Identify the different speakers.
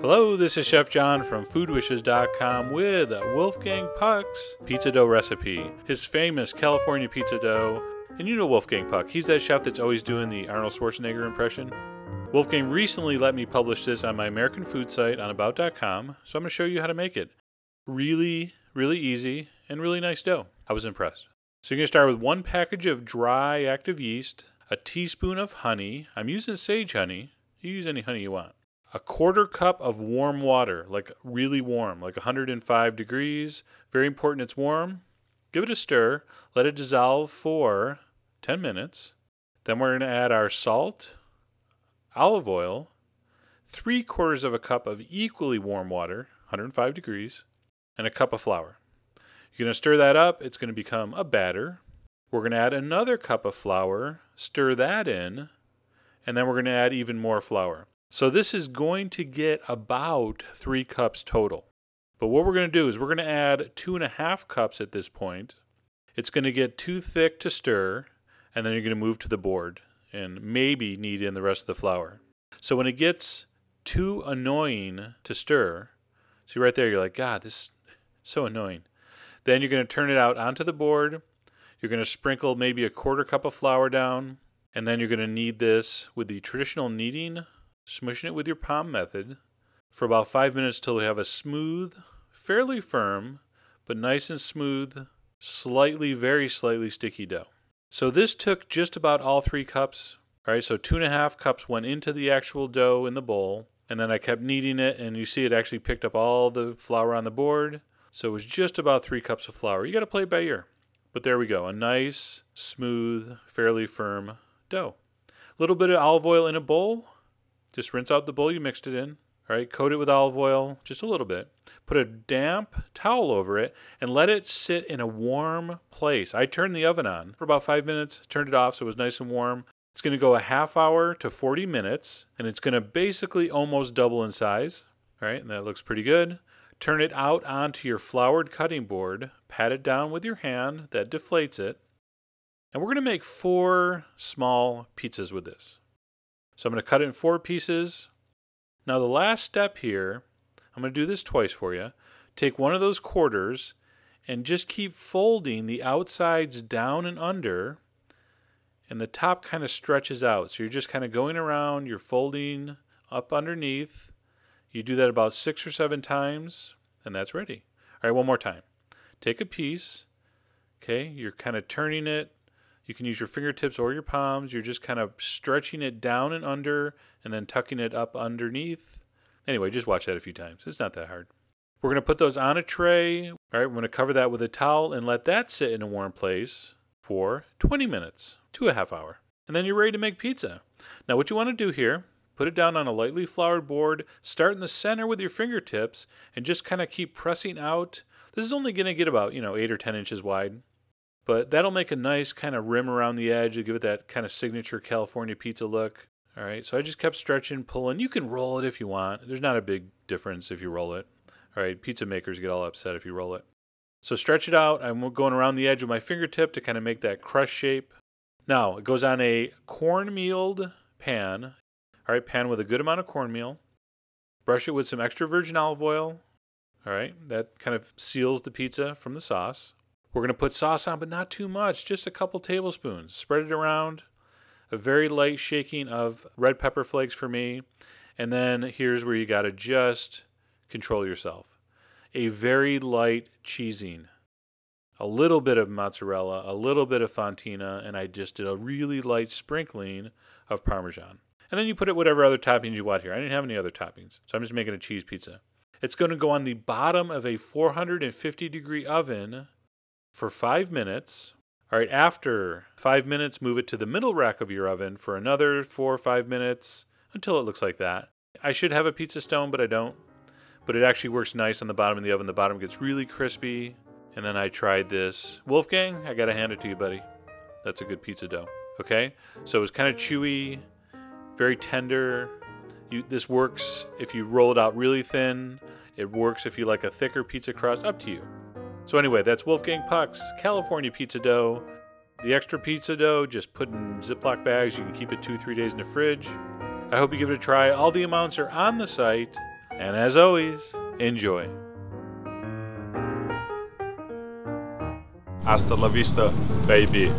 Speaker 1: Hello, this is Chef John from foodwishes.com with Wolfgang Puck's pizza dough recipe. His famous California pizza dough. And you know Wolfgang Puck, he's that chef that's always doing the Arnold Schwarzenegger impression. Wolfgang recently let me publish this on my American food site on about.com, so I'm going to show you how to make it. Really easy and really nice dough. I was impressed. So you're going to start with 1 package of dry active yeast, a teaspoon of honey. I'm using sage honey. You use any honey you want. A 1/4 cup of warm water, like really warm, like 105 degrees. Very important it's warm. Give it a stir. Let it dissolve for 10 minutes. Then we're going to add our salt, olive oil, 3/4 of a cup of equally warm water, 105 degrees, and a cup of flour. You're going to stir that up. It's going to become a batter. We're going to add another cup of flour, stir that in, and then we're going to add even more flour. So this is going to get about 3 cups total. But what we're going to do is we're going to add 2.5 cups at this point. It's going to get too thick to stir, and then you're going to move to the board and maybe knead in the rest of the flour. So when it gets too annoying to stir, see right there, you're like, God, this is so annoying. Then you're going to turn it out onto the board. You're going to sprinkle maybe a 1/4 cup of flour down, and then you're going to knead this with the traditional kneading, smushing it with your palm method for about 5 minutes till we have a smooth, fairly firm, but nice and smooth, very slightly sticky dough. So this took just about all 3 cups. All right, so 2.5 cups went into the actual dough in the bowl, and then I kept kneading it, and you see it actually picked up all the flour on the board. So it was just about 3 cups of flour. You got to play it by ear. But there we go, a nice, smooth, fairly firm dough. A little bit of olive oil in a bowl. Just rinse out the bowl you mixed it in. All right, coat it with olive oil, just a little bit. Put a damp towel over it and let it sit in a warm place. I turned the oven on for about 5 minutes, turned it off so it was nice and warm. It's going to go a half hour to 40 minutes, and it's going to basically almost double in size. All right, and that looks pretty good. Turn it out onto your floured cutting board. Pat it down with your hand. That deflates it. And we're going to make 4 small pizzas with this. So I'm going to cut it in 4 pieces. Now the last step here, I'm going to do this twice for you. Take one of those quarters and just keep folding the outsides down and under, and the top kind of stretches out. So you're just kind of going around, you're folding up underneath. You do that about 6 or 7 times, and that's ready. All right, one more time. Take a piece, okay, you're kind of turning it. You can use your fingertips or your palms. You're just kind of stretching it down and under and then tucking it up underneath. Anyway, just watch that a few times. It's not that hard. We're going to put those on a tray. All right, we're going to cover that with a towel and let that sit in a warm place for 20 minutes to a half hour. And then you're ready to make pizza. Now what you want to do here, put it down on a lightly floured board. Start in the center with your fingertips and just kind of keep pressing out. This is only going to get about, 8 or 10 inches wide. But that'll make a nice kind of rim around the edge. It'll give it that kind of signature California pizza look. All right, so I just kept stretching, pulling. You can roll it if you want. There's not a big difference if you roll it. All right, pizza makers get all upset if you roll it. So stretch it out. I'm going around the edge with my fingertip to kind of make that crust shape. Now, it goes on a cornmealed pan. All right, pan with a good amount of cornmeal. Brush it with some extra virgin olive oil. All right, that kind of seals the pizza from the sauce. We're going to put sauce on, but not too much, just a couple tablespoons. Spread it around. A very light shaking of red pepper flakes for me. And then here's where you got to just control yourself. A very light cheesing. A little bit of mozzarella, a little bit of fontina, and I just did a really light sprinkling of Parmesan. And then you put it whatever other toppings you want here. I didn't have any other toppings, so I'm just making a cheese pizza. It's going to go on the bottom of a 450-degree oven for 5 minutes. All right, after 5 minutes, move it to the middle rack of your oven for another 4 or 5 minutes until it looks like that. I should have a pizza stone, but I don't. But it actually works nice on the bottom of the oven. The bottom gets really crispy. And then I tried this. Wolfgang, I got to hand it to you, buddy. That's a good pizza dough. Okay? So it was kind of chewy, very tender. This works if you roll it out really thin. It works if you like a thicker pizza crust. Up to you. So anyway, that's Wolfgang Puck's California pizza dough. The extra pizza dough, just put in Ziploc bags. You can keep it 2-3 days in the fridge. I hope you give it a try. All the amounts are on the site. And as always, enjoy.
Speaker 2: Hasta la vista, baby.